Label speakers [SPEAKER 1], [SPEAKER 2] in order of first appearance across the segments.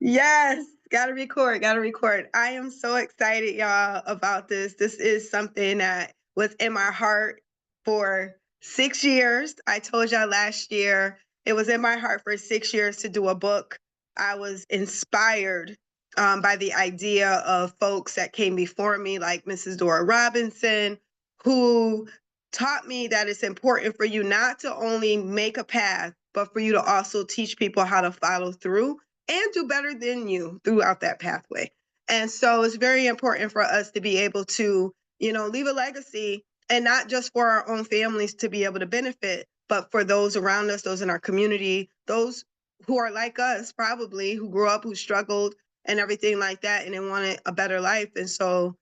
[SPEAKER 1] Yes, gotta record, gotta record. I am so excited, y'all, about this. This is something that was in my heart for 6 years. I told y'all last year it was in my heart for 6 years to do a book. I was inspired by the idea of folks that came before me, like Mrs. Dora Robinson, who taught me that it's important for you not to only make a path, but for you to also teach people how to follow through and do better than you throughout that pathway. And so it's very important for us to be able to, leave a legacy, and not just for our own families to be able to benefit, but for those around us, those in our community, those who are like us, probably, who grew up, who struggled and everything like that, and they wanted a better life. And so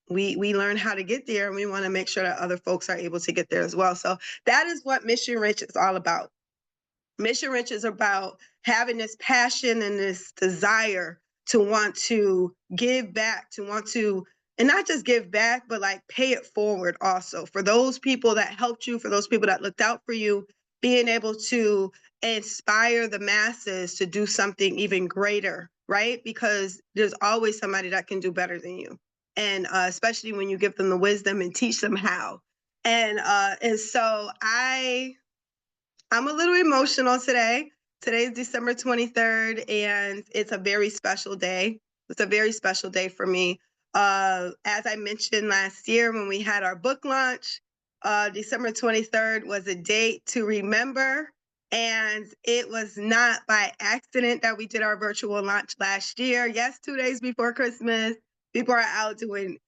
[SPEAKER 1] we learn how to get there, and we want to make sure that other folks are able to get there as well. So that is what Mission Rich is all about. Mission Rich is about having this passion and this desire to want to give back, to want to, and not just give back, but like pay it forward also for those people that helped you, for those people that looked out for you, being able to inspire the masses to do something even greater, right? Because there's always somebody that can do better than you. And especially when you give them the wisdom and teach them how. And so I'm a little emotional today. Today is December 23rd, and it's a very special day. It's a very special day for me. As I mentioned last year when we had our book launch, December 23rd was a date to remember. And it was not by accident that we did our virtual launch last year. Yes, 2 days before Christmas. People are out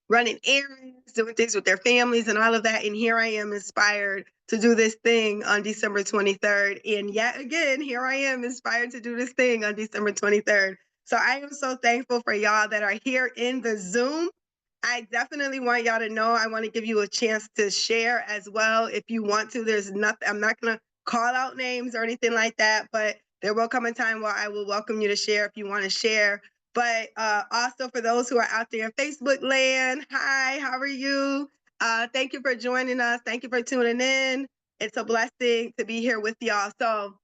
[SPEAKER 1] running errands, doing things with their families and all of that. And here I am inspired to do this thing on December 23rd. And yet again, here I am inspired to do this thing on December 23rd. So I am so thankful for y'all that are here in the Zoom. I definitely want y'all to know, I want to give you a chance to share as well. If you want to, there's nothing, I'm not going to call out names or anything like that, but there will come a time where I will welcome you to share if you want to share. But also for those who are out there in Facebook land, hi, how are you? Thank you for joining us. Thank you for tuning in. It's a blessing to be here with y'all. So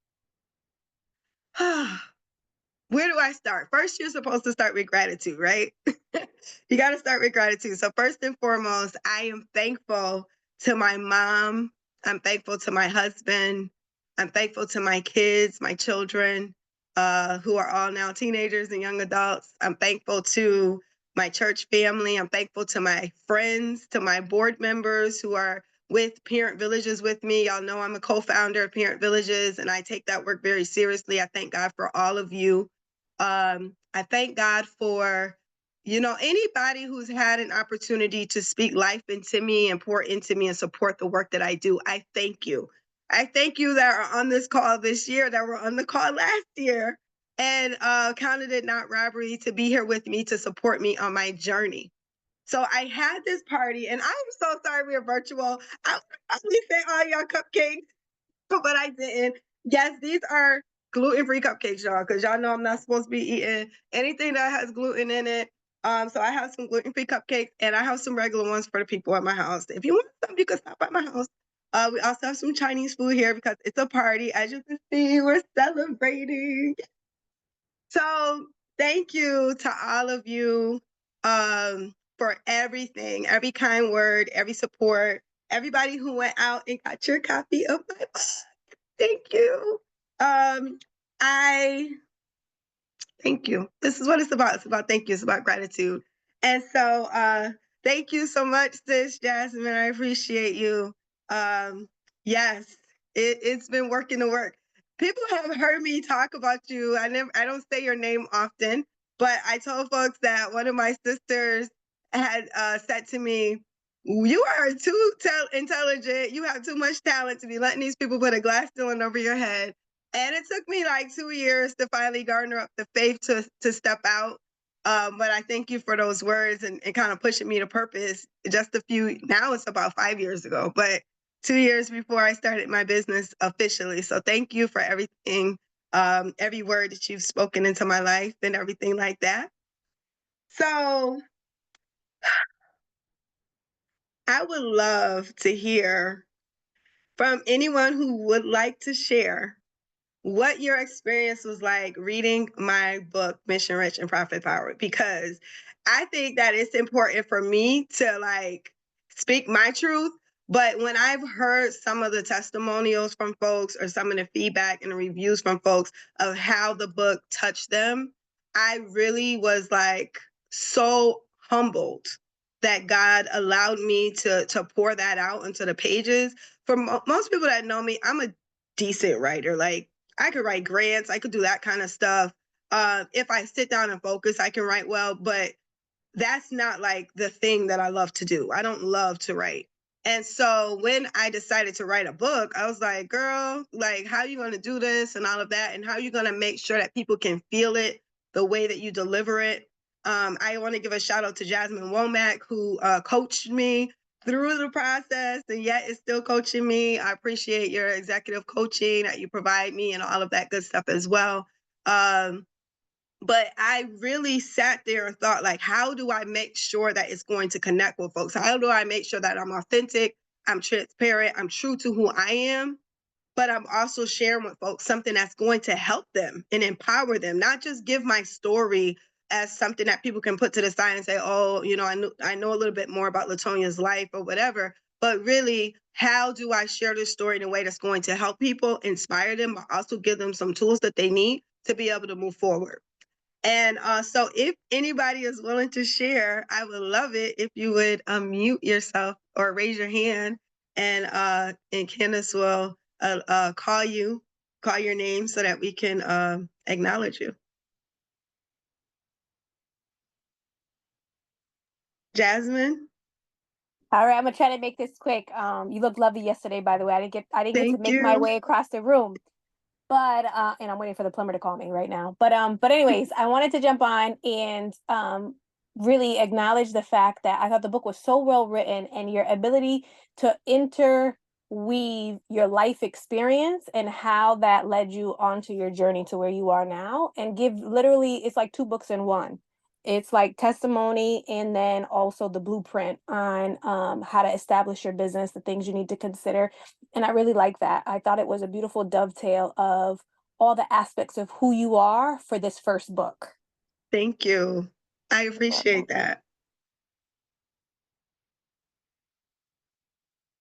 [SPEAKER 1] where do I start? First, you're supposed to start with gratitude, right? You got to start with gratitude. So first and foremost, I am thankful to my mom. I'm thankful to my husband. I'm thankful to my kids, my children, who are all now teenagers and young adults. I'm thankful to my church family. I'm thankful to my friends, to my board members who are with Parent Villages with me. Y'all know I'm a co-founder of Parent Villages, and I take that work very seriously. I thank God for all of you. I thank God for, anybody who's had an opportunity to speak life into me and pour into me and support the work that I do. I thank you. I thank you that are on this call this year, that were on the call last year, and counted it not robbery to be here with me to support me on my journey. So I had this party, and I'm so sorry we're virtual. I probably sent all y'all cupcakes, but I didn't. Yes, these are gluten-free cupcakes, y'all, because y'all know I'm not supposed to be eating anything that has gluten in it. So I have some gluten-free cupcakes, and I have some regular ones for the people at my house. If you want some, you can stop by my house. We also have some Chinese food here because it's a party. As you can see, we're celebrating. So thank you to all of you for everything, every kind word, every support, everybody who went out and got your copy of my book. Thank you. I thank you. This is what it's about. It's about thank you. It's about gratitude. And so thank you so much, sis Jasmine. I appreciate you. Yes, it's been working to work. People have heard me talk about you. I don't say your name often, but I told folks that one of my sisters had said to me, you are too intelligent. You have too much talent to be letting these people put a glass ceiling over your head. And it took me like 2 years to finally garner up the faith to step out. But I thank you for those words and kind of pushing me to purpose. Now it's about 5 years ago, but 2 years before I started my business officially. So thank you for everything, every word that you've spoken into my life and everything like that. So I would love to hear from anyone who would like to share what your experience was like reading my book, Mission Rich and Profit Powered, because I think that it's important for me to like speak my truth. But when I've heard some of the testimonials from folks or some of the feedback and the reviews from folks of how the book touched them, I really was like so humbled that God allowed me to pour that out into the pages. For most people that know me, I'm a decent writer. Like I could write grants, I could do that kind of stuff. If I sit down and focus, I can write well, but that's not like the thing that I love to do. I don't love to write. And so when I decided to write a book, I was like, girl, like, how are you going to do this and all of that? And how are you going to make sure that people can feel it the way that you deliver it? I want to give a shout out to Jasmine Womack, who coached me through the process and yet is still coaching me. I appreciate your executive coaching that you provide me and all of that good stuff as well. But I really sat there and thought, like, how do I make sure that it's going to connect with folks? How do I make sure that I'm authentic, I'm transparent, I'm true to who I am, but I'm also sharing with folks something that's going to help them and empower them, not just give my story as something that people can put to the side and say, oh, you know, I know a little bit more about LaTonia's life or whatever, but really, how do I share this story in a way that's going to help people, inspire them, but also give them some tools that they need to be able to move forward? And so if anybody is willing to share, I would love it if you would unmute yourself or raise your hand, and Candace will call your name so that we can acknowledge you. Jasmine?
[SPEAKER 2] All right, I'm gonna try to make this quick. You looked lovely yesterday, by the way. I didn't get to
[SPEAKER 1] Thank
[SPEAKER 2] make my
[SPEAKER 1] you.
[SPEAKER 2] way across the room. But and I'm waiting for the plumber to call me right now. But anyways, I wanted to jump on and really acknowledge the fact that I thought the book was so well written, and your ability to interweave your life experience and how that led you onto your journey to where you are now, and give literally, it's like two books in one. It's like testimony and then also the blueprint on how to establish your business, the things you need to consider. And I really like that. I thought it was a beautiful dovetail of all the aspects of who you are for this first book.
[SPEAKER 1] Thank you. I appreciate that.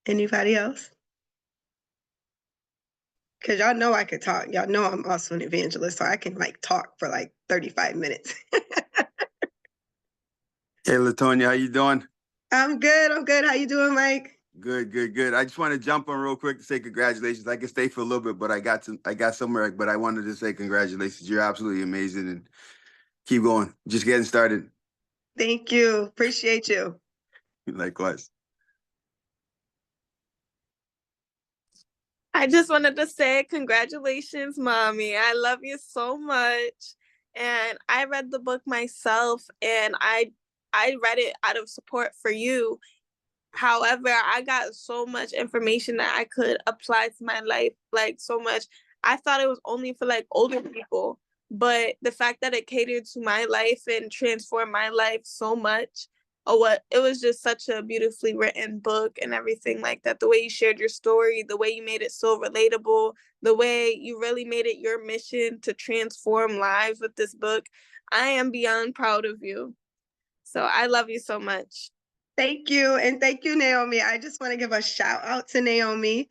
[SPEAKER 1] Anybody else? Because y'all know I could talk. Y'all know I'm also an evangelist, so I can like talk for like 35 minutes.
[SPEAKER 3] Hey, LaTonia, how you doing?
[SPEAKER 1] I'm good. I'm good. How you doing, Mike?
[SPEAKER 3] Good, good, good. I just want to jump on real quick to say congratulations. I can stay for a little bit, but I got somewhere. But I wanted to say congratulations. You're absolutely amazing, and keep going. Just getting started.
[SPEAKER 1] Thank you. Appreciate you.
[SPEAKER 3] Likewise.
[SPEAKER 4] I just wanted to say congratulations, mommy. I love you so much. And I read the book myself, and I read it out of support for you. However, I got so much information that I could apply to my life, like so much. I thought it was only for like older people, but the fact that it catered to my life and transformed my life so much, or what, it was just such a beautifully written book and everything like that. The way you shared your story, the way you made it so relatable, the way you really made it your mission to transform lives with this book. I am beyond proud of you. So I love you so much.
[SPEAKER 1] Thank you. And thank you, Naomi. I just want to give a shout out to Naomi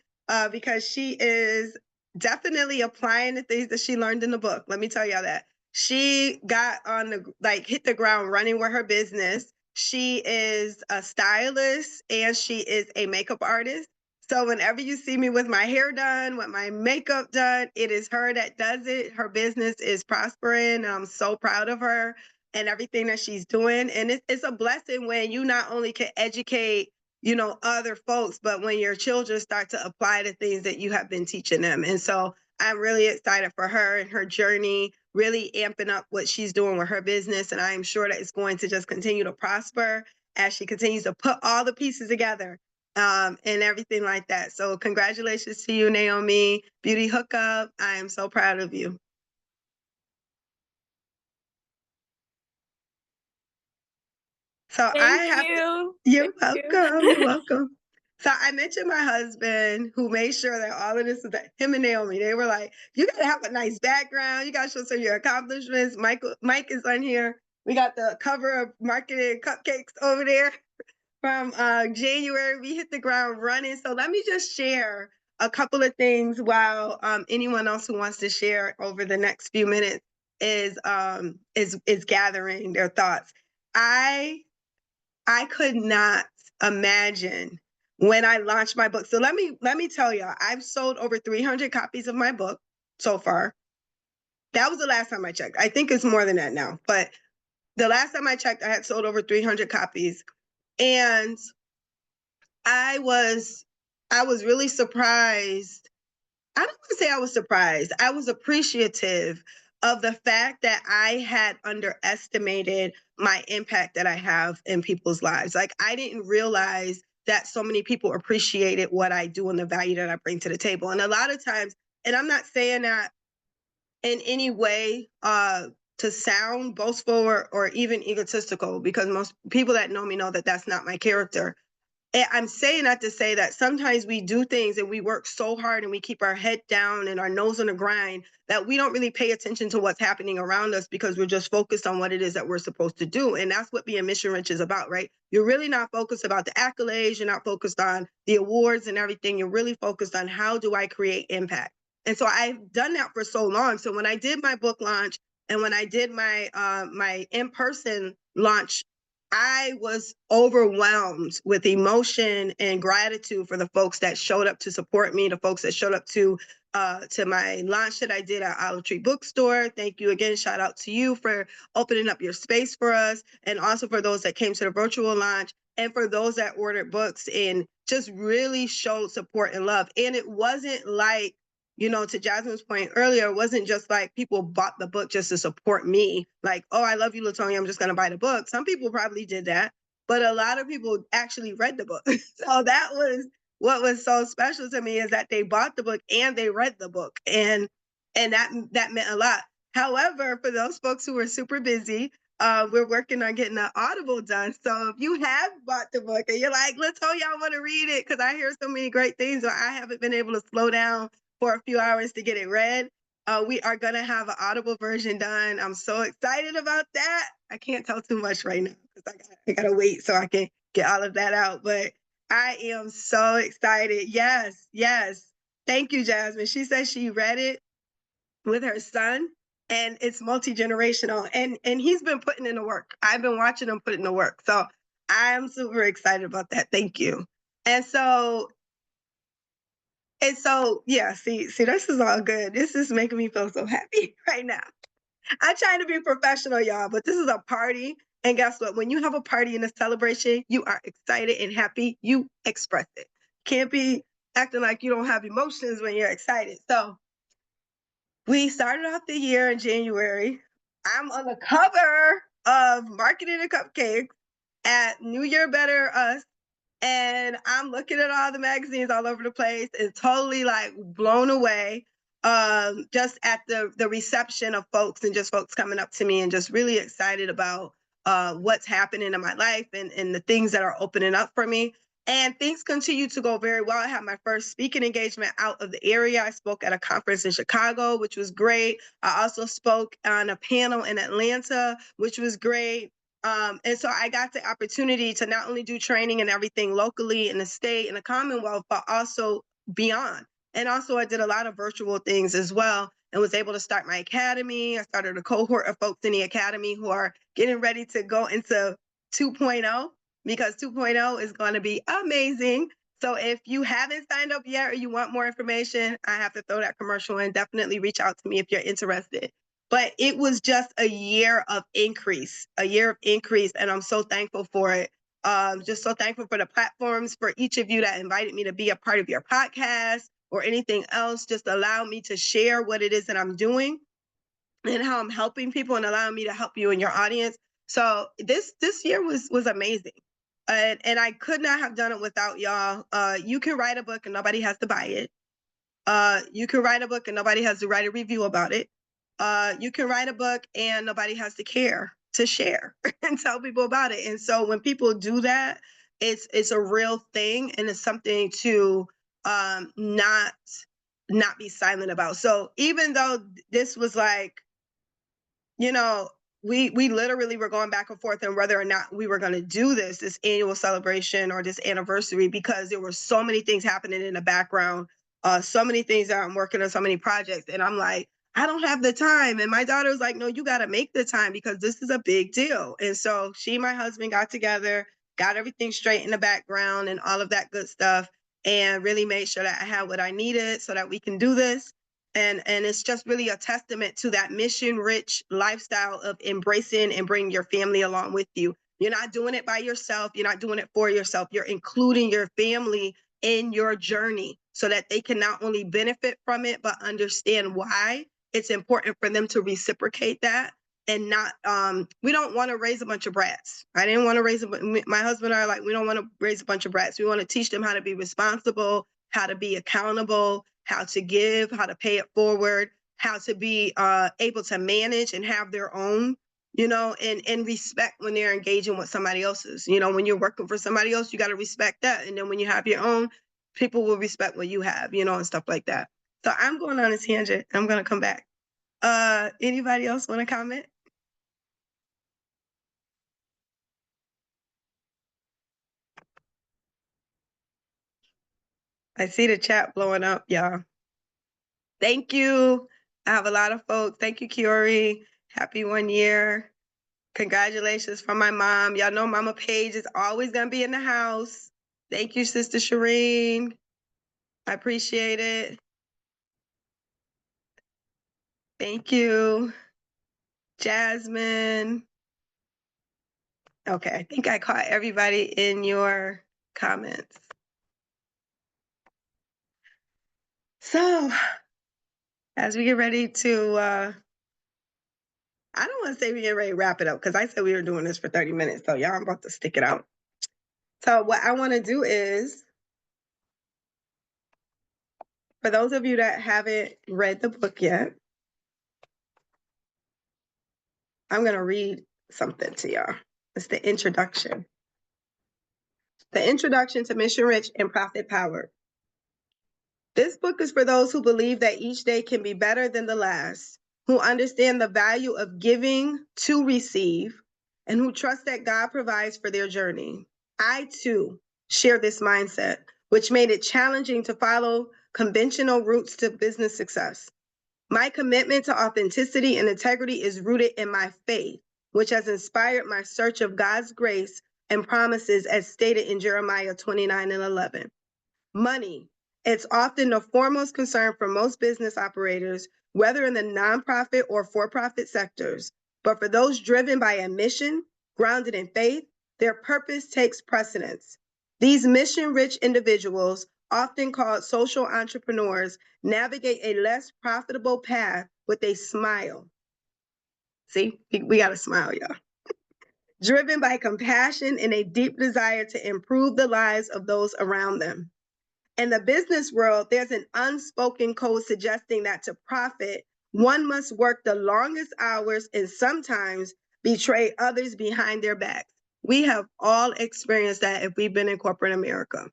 [SPEAKER 1] because she is definitely applying the things that she learned in the book. Let me tell y'all that. She got on hit the ground running with her business. She is a stylist and she is a makeup artist. So whenever you see me with my hair done, with my makeup done, it is her that does it. Her business is prospering. And I'm so proud of her and everything that she's doing. And it's a blessing when you not only can educate, you know, other folks, but when your children start to apply the things that you have been teaching them. And so I'm really excited for her and her journey, really amping up what she's doing with her business. And I am sure that it's going to just continue to prosper as she continues to put all the pieces together and everything like that. So congratulations to you, Naomi. Beauty Hookup. I am so proud of you. So
[SPEAKER 4] Thank you.
[SPEAKER 1] You're welcome. You're welcome. So I mentioned my husband who made sure that all of this is that him and Naomi, they were like, you gotta have a nice background. You gotta show some of your accomplishments. Mike is on here. We got the cover of Marketed Cupcakes over there from January. We hit the ground running. So let me just share a couple of things while anyone else who wants to share over the next few minutes is gathering their thoughts. I could not imagine when I launched my book. So let me tell y'all, I've sold over 300 copies of my book so far. That was the last time I checked. I think it's more than that now, but the last time I checked, I had sold over 300 copies. And I was really surprised. I don't want to say I was surprised. I was appreciative of the fact that I had underestimated my impact that I have in people's lives. Like, I didn't realize that so many people appreciated what I do and the value that I bring to the table. And a lot of times, and I'm not saying that in any way to sound boastful or even egotistical, because most people that know me know that that's not my character. I'm saying that to say that sometimes we do things and we work so hard and we keep our head down and our nose on the grind that we don't really pay attention to what's happening around us because we're just focused on what it is that we're supposed to do. And that's what being mission rich is about, right? You're really not focused about the accolades. You're not focused on the awards and everything. You're really focused on how do I create impact? And so I've done that for so long. So when I did my book launch and when I did my my in-person launch, I was overwhelmed with emotion and gratitude for the folks that showed up to support me, the folks that showed up to my launch that I did at Olive Tree Bookstore. Thank you again. Shout out to you for opening up your space for us, and also for those that came to the virtual launch, and for those that ordered books and just really showed support and love. And it wasn't like, you know, to Jasmine's point earlier, it wasn't just like people bought the book just to support me. Like, oh, I love you, LaTonia, I'm just going to buy the book. Some people probably did that, but a lot of people actually read the book. So that was what was so special to me, is that they bought the book and they read the book. And that meant a lot. However, for those folks who were super busy, we're working on getting an Audible done. So if you have bought the book and you're like, LaTonia, I want to read it because I hear so many great things, or I haven't been able to slow down for a few hours to get it read, we are going to have an Audible version done. I'm so excited about that. I can't tell too much right now because I got to wait so I can get all of that out. But I am so excited. Yes, yes. Thank you, Jasmine. She said she read it with her son, and it's multi-generational. And he's been putting in the work. I've been watching him put in the work. So I'm super excited about that. Thank you. And so, yeah, see, this is all good. This is making me feel so happy right now. I'm trying to be professional, y'all, but this is a party. And guess what? When you have a party and a celebration, you are excited and happy. You express it. Can't be acting like you don't have emotions when you're excited. So we started off the year in January. I'm on the cover of Marketing and Cupcakes at New Year Better Us. And I'm looking at all the magazines all over the place and totally like blown away just at the reception of folks and just folks coming up to me and just really excited about what's happening in my life and the things that are opening up for me. And things continue to go very well. I had my first speaking engagement out of the area. I spoke at a conference in Chicago, which was great. I also spoke on a panel in Atlanta, which was great. And so I got the opportunity to not only do training and everything locally in the state and the Commonwealth, but also beyond. And also I did a lot of virtual things as well and was able to start my academy. I started a cohort of folks in the academy who are getting ready to go into 2.0, because 2.0 is going to be amazing. So if you haven't signed up yet or you want more information, I have to throw that commercial in. Definitely reach out to me if you're interested. But it was just a year of increase, and I'm so thankful for it. Just so thankful for the platforms, for each of you that invited me to be a part of your podcast or anything else. Just allow me to share what it is that I'm doing and how I'm helping people, and allowing me to help you and your audience. So this year was amazing. And I could not have done it without y'all. You can write a book and nobody has to buy it. You can write a book and nobody has to write a review about it. You can write a book and nobody has to care to share and tell people about it. And so when people do that, it's a real thing, and it's something to not be silent about. So even though this was like, you know, we literally were going back and forth on whether or not we were going to do this annual celebration or this anniversary, because there were so many things happening in the background, so many things that I'm working on, so many projects, and I'm like, I don't have the time. And my daughter was like, no, you got to make the time because this is a big deal. And so she and my husband got together, got everything straight in the background and all of that good stuff, and really made sure that I had what I needed so that we can do this. And it's just really a testament to that mission rich lifestyle of embracing and bringing your family along with you. You're not doing it by yourself. You're not doing it for yourself. You're including your family in your journey so that they can not only benefit from it, but understand why it's important for them to reciprocate that. And not, we don't want to raise a bunch of brats. I didn't want to raise, my husband and I are like, we don't want to raise a bunch of brats. We want to teach them how to be responsible, how to be accountable, how to give, how to pay it forward, how to be able to manage and have their own, you know, and respect when they're engaging with somebody else's. You know, when you're working for somebody else, you got to respect that. And then when you have your own, people will respect what you have, you know, and stuff like that. So I'm going on a tangent. I'm going to come back. Anybody else want to comment? I see the chat blowing up, y'all. Thank you. I have a lot of folks. Thank you, Kiori. Happy 1 year. Congratulations from my mom. Y'all know Mama Paige is always going to be in the house. Thank you, Sister Shireen. I appreciate it. Thank you. Jasmine. Okay, I think I caught everybody in your comments. So, as we get ready to, I don't want to say we get ready to wrap it up because I said we were doing this for 30 minutes. So, y'all, I'm about to stick it out. So, what I want to do is, for those of you that haven't read the book yet, I'm going to read something to y'all. It's the introduction. The introduction to Mission Rich and Profit Powered. This book is for those who believe that each day can be better than the last, who understand the value of giving to receive, and who trust that God provides for their journey. I, too, share this mindset, which made it challenging to follow conventional routes to business success. My commitment to authenticity and integrity is rooted in my faith, which has inspired my search of God's grace and promises as stated in Jeremiah 29:11. Money. It's often the foremost concern for most business operators, whether in the nonprofit or for-profit sectors. But for those driven by a mission, grounded in faith, their purpose takes precedence. These mission-rich individuals, often called social entrepreneurs, navigate a less profitable path with a smile. See, we got to smile, y'all. Driven by compassion and a deep desire to improve the lives of those around them. In the business world, there's an unspoken code suggesting that to profit, one must work the longest hours and sometimes betray others behind their backs. We have all experienced that if we've been in corporate America.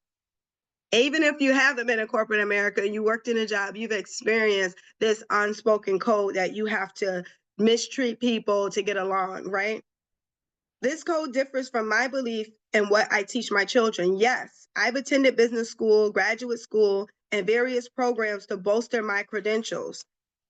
[SPEAKER 1] Even if you haven't been in corporate America and you worked in a job, you've experienced this unspoken code that you have to mistreat people to get along, right? This code differs from my belief and what I teach my children. Yes, I've attended business school, graduate school, and various programs to bolster my credentials.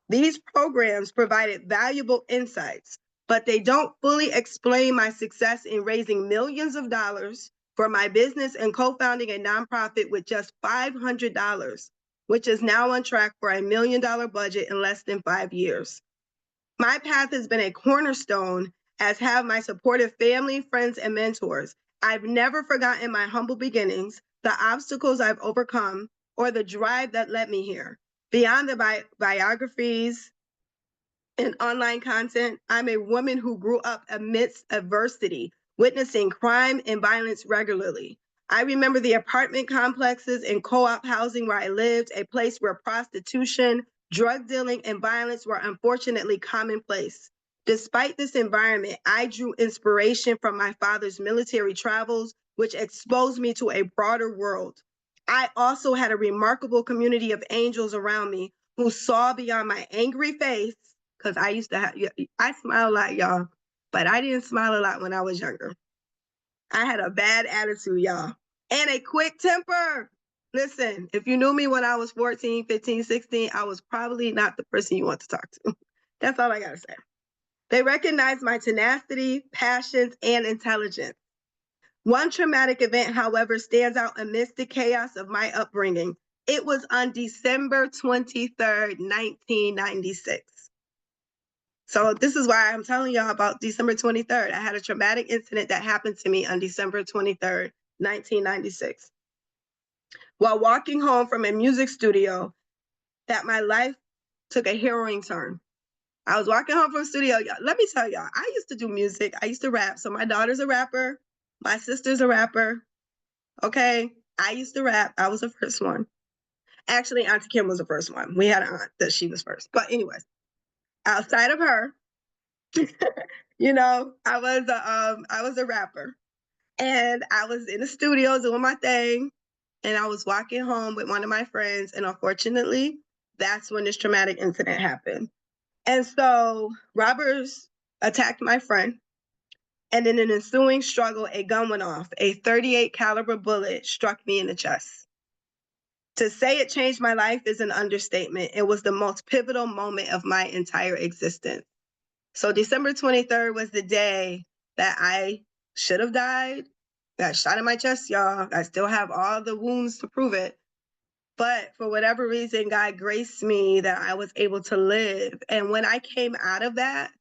[SPEAKER 1] These programs provided valuable insights, but they don't fully explain my success in raising millions of dollars for my business and co-founding a nonprofit with just $500, which is now on track for $1 million budget in less than 5 years. My path has been a cornerstone, as have my supportive family, friends, and mentors. I've never forgotten my humble beginnings, the obstacles I've overcome, or the drive that led me here. Beyond the biographies and online content, I'm a woman who grew up amidst adversity, witnessing crime and violence regularly. I remember the apartment complexes and co-op housing where I lived, a place where prostitution, drug dealing, and violence were unfortunately commonplace. Despite this environment, I drew inspiration from my father's military travels, which exposed me to a broader world. I also had a remarkable community of angels around me who saw beyond my angry face, because I used to have, I smile a lot, y'all, but I didn't smile a lot when I was younger. I had a bad attitude, y'all, and a quick temper. Listen, if you knew me when I was 14, 15, 16, I was probably not the person you want to talk to. That's all I got to say. They recognized my tenacity, passions, and intelligence. One traumatic event, however, stands out amidst the chaos of my upbringing. It was on December 23rd, 1996. So this is why I'm telling y'all about December 23rd. I had a traumatic incident that happened to me on December 23rd, 1996. While walking home from a music studio, that my life took a harrowing turn. I was walking home from the studio. Let me tell y'all, I used to do music. I used to rap. So my daughter's a rapper. My sister's a rapper. Okay. I used to rap. I was the first one. Actually, Auntie Kim was the first one. We had an aunt that she was first. But anyways, outside of her, I was a rapper. And I was in the studio doing my thing. And I was walking home with one of my friends. And unfortunately, that's when this traumatic incident happened. And so robbers attacked my friend. And in an ensuing struggle, a gun went off. A 38 caliber bullet struck me in the chest. To say it changed my life is an understatement. It was the most pivotal moment of my entire existence. So December 23rd was the day that I should have died. Got shot in my chest, y'all. I still have all the wounds to prove it. But for whatever reason, God graced me that I was able to live. And when I came out of that,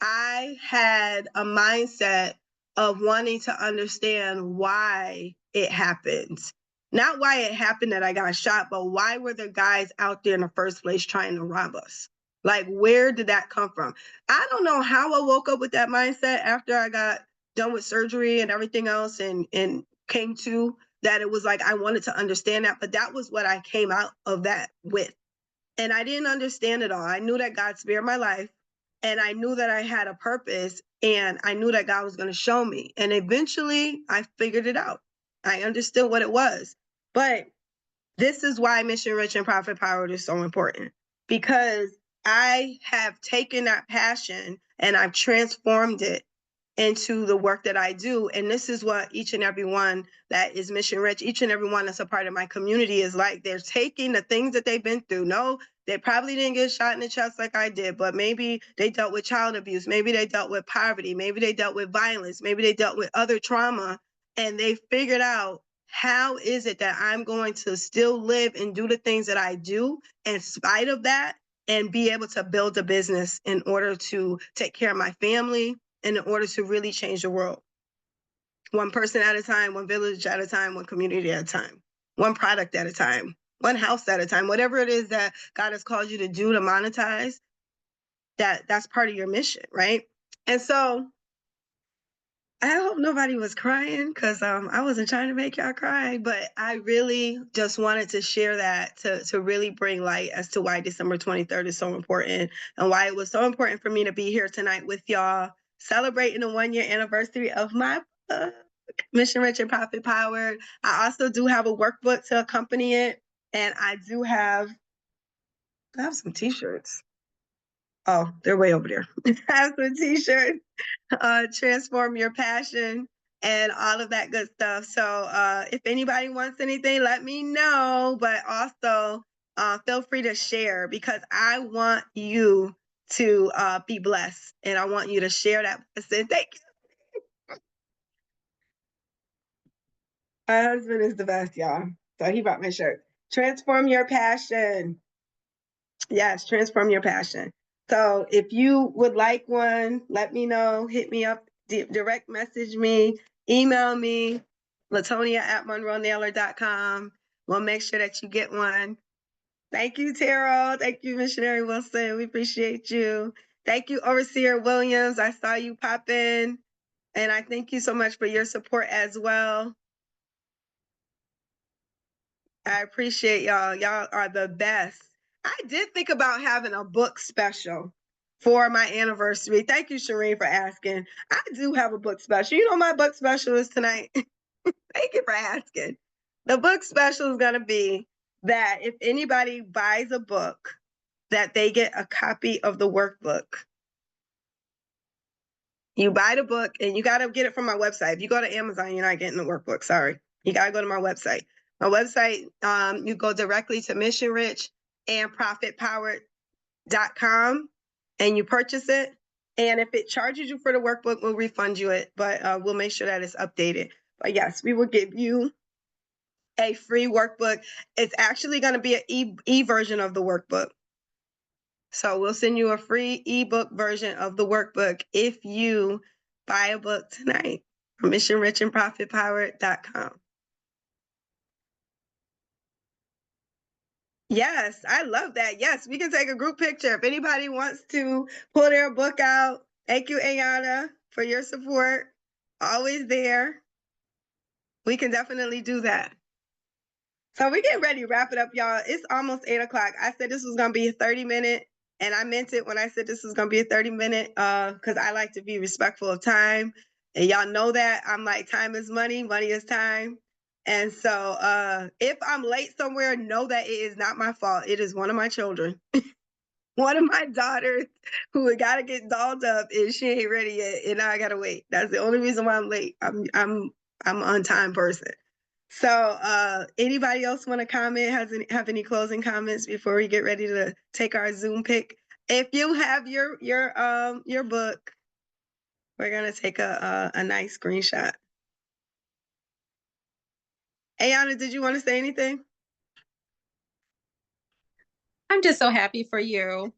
[SPEAKER 1] I had a mindset of wanting to understand why it happened. Not why it happened that I got shot, but why were the guys out there in the first place trying to rob us? Like, where did that come from? I don't know how I woke up with that mindset after I got done with surgery and everything else and came to that. It was like I wanted to understand that, but that was what I came out of that with. And I didn't understand it all. I knew that God spared my life. And I knew that I had a purpose and I knew that God was going to show me. And eventually I figured it out. I understood what it was. But this is why Mission Rich and Profit Powered is so important, because I have taken that passion and I've transformed it into the work that I do. And this is what each and every one that is mission rich, each and every one that's a part of my community is like. They're taking the things that they've been through. No, they probably didn't get shot in the chest like I did, but maybe they dealt with child abuse. Maybe they dealt with poverty. Maybe they dealt with violence. Maybe they dealt with other trauma. And they figured out, how is it that I'm going to still live and do the things that I do in spite of that, and be able to build a business in order to take care of my family, and in order to really change the world. One person at a time, one village at a time, one community at a time, one product at a time, one house at a time, whatever it is that God has called you to do to monetize, that's part of your mission, right? And so I hope nobody was crying, because I wasn't trying to make y'all cry, but I really just wanted to share that to really bring light as to why December 23rd is so important, and why it was so important for me to be here tonight with y'all, celebrating the 1-year anniversary of my book, Mission Rich and Profit Powered. I also do have a workbook to accompany it, and I have some t-shirts. Oh, they're way over there. I have some t-shirts. Transform your passion and all of that good stuff. So if anybody wants anything, let me know, but also feel free to share, because I want you to be blessed, and I want you to share that blessing. Thank you. My husband is the best, y'all. So he bought my shirt. Transform your passion. Yes, transform your passion. So if you would like one, let me know. Hit me up, direct message me, email me, LaTonia@monroenailer.com. We'll make sure that you get one. Thank you, Terrell. Thank you, Missionary Wilson. We appreciate you. Thank you, Overseer Williams. I saw you pop in, and I thank you so much for your support as well. I appreciate y'all. Y'all are the best. I did think about having a book special for my anniversary. Thank you, Shireen, for asking. I do have a book special. You know, my book special is tonight. Thank you for asking. The book special is going to be that if anybody buys a book, that they get a copy of the workbook. You buy the book and you got to get it from my website. If you go to Amazon, you're not getting the workbook. Sorry. You got to go to my website. My website, you go directly to Mission Rich and ProfitPowered.com and you purchase it. And if it charges you for the workbook, we'll refund you it, but we'll make sure that it's updated. But yes, we will give you a free workbook. It's actually going to be an e version of the workbook. So we'll send you a free ebook version of the workbook if you buy a book tonight from missionrichandprofitpowered.com. Yes, I love that. Yes, we can take a group picture. If anybody wants to pull their book out, thank you, Ayana, for your support. Always there. We can definitely do that. So we're getting ready to wrap it up, y'all. It's almost 8 o'clock. I said this was going to be a 30-minute, and I meant it when I said this was going to be a 30-minute because I like to be respectful of time. And y'all know that. I'm like, time is money, money is time. And so if I'm late somewhere, know that it is not my fault. It is one of my children. One of my daughters who got to get dolled up and she ain't ready yet, and now I got to wait. That's the only reason why I'm late. I'm an on-time person. So anybody else want to comment, have any closing comments before we get ready to take our Zoom pick? If you have your book, we're going to take a nice screenshot. Ayana, did you want to say anything?
[SPEAKER 5] I'm just so happy for you.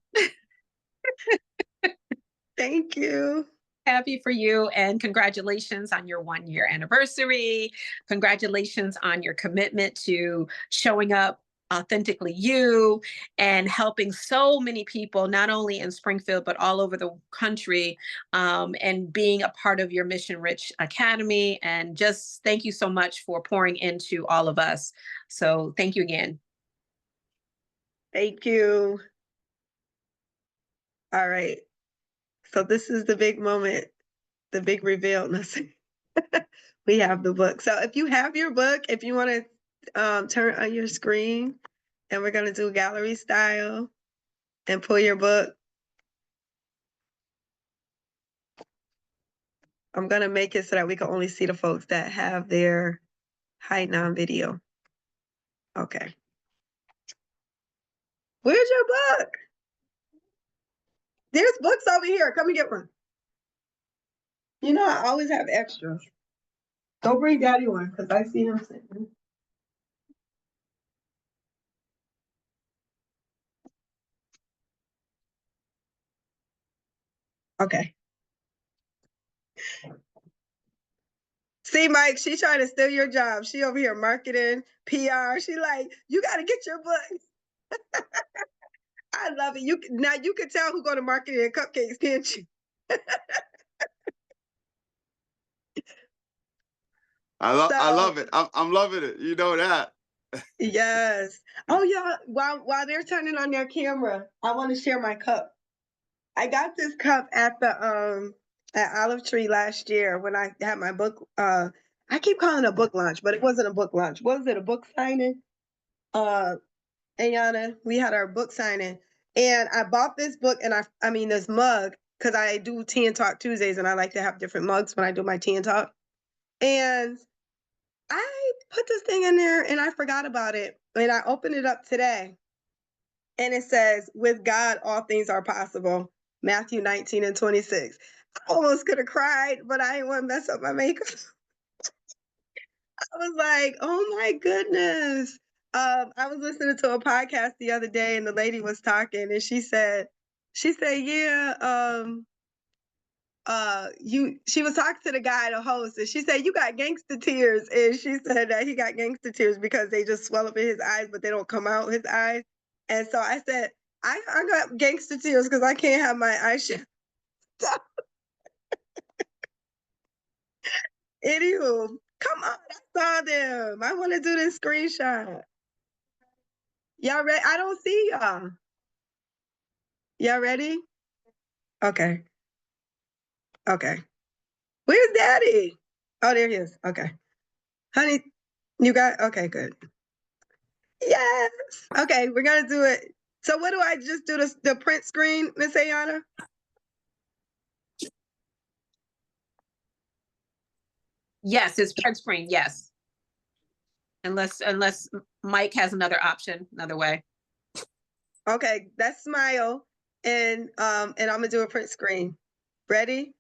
[SPEAKER 1] Thank you.
[SPEAKER 5] Happy for you, and congratulations on your 1-year anniversary. Congratulations on your commitment to showing up authentically you and helping so many people, not only in Springfield, but all over the country, and being a part of your Mission Rich Academy. And just thank you so much for pouring into all of us. So thank you again.
[SPEAKER 1] Thank you. All right. So this is the big moment, the big reveal. We have the book. So if you have your book, if you want to turn on your screen, and we're going to do gallery style and pull your book. I'm going to make it so that we can only see the folks that have their hide on video. Okay. Where's your book? There's books over here. Come and get one. You know, I always have extras. Go bring Daddy one because I see him sitting. Okay. See, Mike, she's trying to steal your job. She over here marketing, PR. She like, you got to get your book. I love it. Now you can tell who go to marketing and cupcakes, can't you?
[SPEAKER 3] I love it. I'm loving it. You know that.
[SPEAKER 1] Yes. Oh yeah. While they're turning on their camera, I want to share my cup. I got this cup at the at Olive Tree last year when I had my book. I keep calling it a book launch, but it wasn't a book launch. Was it a book signing? Ayana, we had our book signing, and I bought this book and I mean this mug because I do Tea and Talk Tuesdays, and I like to have different mugs when I do my Tea and Talk. And I put this thing in there and I forgot about it. And I opened it up today and it says, with God, all things are possible. Matthew 19:26. I almost could have cried, but I didn't want to mess up my makeup. I was like, oh my goodness. I was listening to a podcast the other day and the lady was talking and she said, yeah, she was talking to the guy, the host, and she said, you got gangster tears. And she said that he got gangster tears because they just swell up in his eyes, but they don't come out his eyes. And so I said, I got gangster tears because I can't have my eyes shut. Anywho, come on, I saw them. I want to do this screenshot. Y'all ready? I don't see y'all. Y'all ready? Okay. Okay. Where's Daddy? Oh, there he is. Okay. Honey, you got, okay, good. Yes. Okay, we're gonna do it. So what do I just do the print screen, Miss Ayana?
[SPEAKER 5] Yes, it's print screen, yes. Unless Mike has another option, another way.
[SPEAKER 1] Okay, that's smile. And I'm gonna do a print screen. Ready?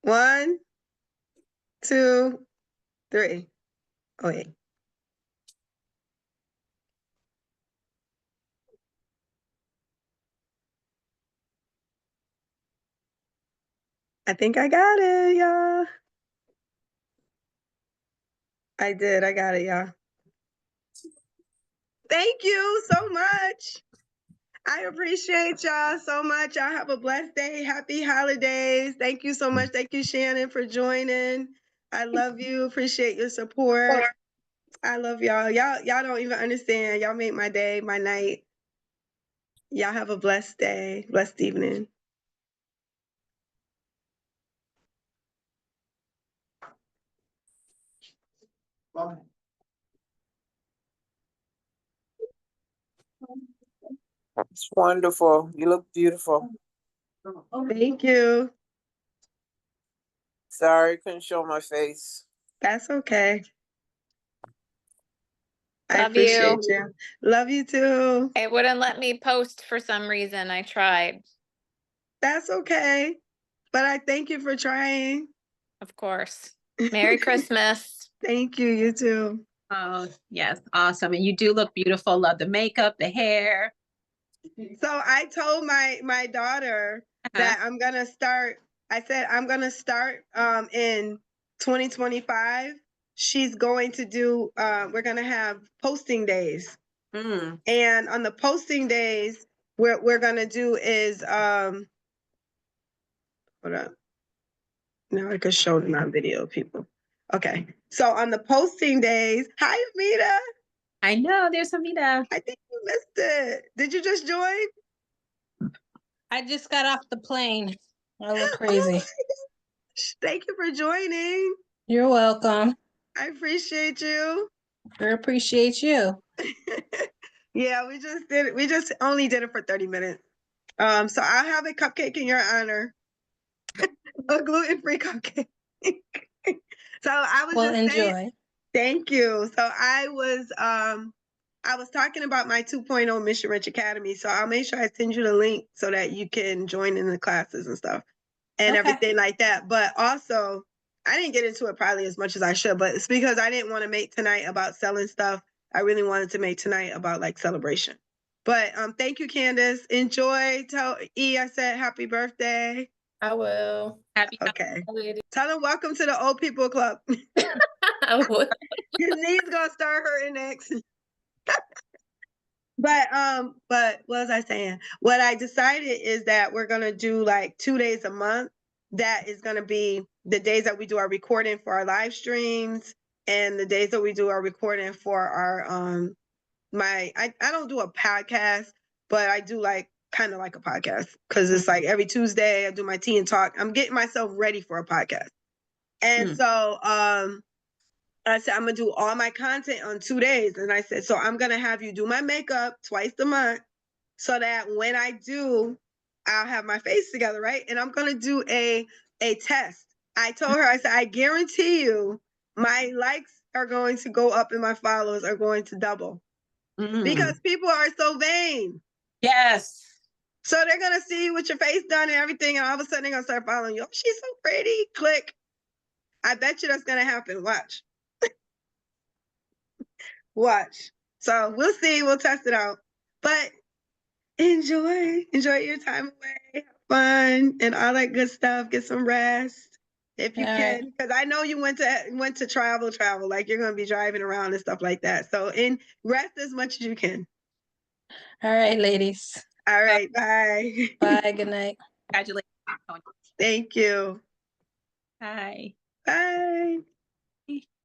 [SPEAKER 1] 1, 2, 3. Oh wait. I think I got it, y'all. I did. I got it, y'all. Thank you so much. I appreciate y'all so much. Y'all have a blessed day. Happy holidays. Thank you so much. Thank you, Shannon, for joining. I love you. Appreciate your support. I love y'all. Y'all don't even understand. Y'all make my day, my night. Y'all have a blessed day, blessed evening.
[SPEAKER 6] It's wonderful. You look beautiful.
[SPEAKER 1] Thank you.
[SPEAKER 6] Sorry, couldn't show my face.
[SPEAKER 1] That's okay. I
[SPEAKER 7] Love
[SPEAKER 1] appreciate
[SPEAKER 7] you.
[SPEAKER 1] you. Love you too.
[SPEAKER 7] It wouldn't let me post for some reason. I tried,
[SPEAKER 1] That's okay. But I thank you for trying.
[SPEAKER 7] of course. Merry Christmas.
[SPEAKER 1] Thank you. You too.
[SPEAKER 5] Oh, yes, awesome. And you do look beautiful. Love the makeup, the hair.
[SPEAKER 1] So I told my daughter that I'm gonna start. I said I'm gonna start in 2025. She's going to do. We're gonna have posting days,
[SPEAKER 5] Mm.
[SPEAKER 1] and on the posting days, what we're gonna do is hold up. Now I could show them on video, people. Okay, so on the posting days, hi Amita.
[SPEAKER 5] I know, there's Amita.
[SPEAKER 1] I think you missed it. Did you just join?
[SPEAKER 8] I just got off the plane. I look
[SPEAKER 1] Oh
[SPEAKER 8] crazy.
[SPEAKER 1] my gosh. Thank you for joining.
[SPEAKER 8] You're welcome.
[SPEAKER 1] I appreciate you.
[SPEAKER 8] I appreciate you.
[SPEAKER 1] Yeah, we just did it. We just only did it for 30 minutes. So I'll have a cupcake in your honor. A gluten-free cupcake. So I was
[SPEAKER 8] Well,
[SPEAKER 1] just saying,
[SPEAKER 8] enjoy.
[SPEAKER 1] thank you. So I was talking about my 2.0 Mission Rich Academy. So I'll make sure I send you the link so that you can join in the classes and stuff and
[SPEAKER 8] Okay.
[SPEAKER 1] everything like that. But also, I didn't get into it probably as much as I should, but it's because I didn't want to make tonight about selling stuff. I really wanted to make tonight about like celebration. But thank you, Candace. Enjoy. Tell E I said happy birthday.
[SPEAKER 7] I will.
[SPEAKER 5] Happy
[SPEAKER 1] Okay.
[SPEAKER 7] Holiday.
[SPEAKER 1] Tell them welcome to the old people club.
[SPEAKER 7] I will.
[SPEAKER 1] His knees gonna start hurting next. But what was I saying? What I decided is that we're gonna do like 2 days a month. That is gonna be the days that we do our recording for our live streams and the days that we do our recording for our I don't do a podcast, but I do like kind of like a podcast because it's like every Tuesday I do my tea and talk. I'm getting myself ready for a podcast. And so I said, I'm gonna do all my content on 2 days. And I said, so I'm gonna have you do my makeup twice a month so that when I do, I'll have my face together, right? And I'm gonna do a test. I told her, I said, I guarantee you my likes are going to go up and my followers are going to double. Because people are so vain.
[SPEAKER 5] Yes.
[SPEAKER 1] So they're gonna see you with your face done and everything, and all of a sudden they're gonna start following you. Oh, she's so pretty. Click. I bet you that's gonna happen. Watch. Watch. So we'll see. We'll test it out. But enjoy your time away, have fun, and all that good stuff. Get some rest if you
[SPEAKER 8] All
[SPEAKER 1] can,
[SPEAKER 8] right.
[SPEAKER 1] because I know you went to travel, like you're gonna be driving around and stuff like that. So rest as much as you can.
[SPEAKER 8] All right, ladies.
[SPEAKER 1] All right, bye.
[SPEAKER 8] Bye. Good night.
[SPEAKER 5] Congratulations.
[SPEAKER 1] Thank you.
[SPEAKER 5] Bye.
[SPEAKER 1] Bye.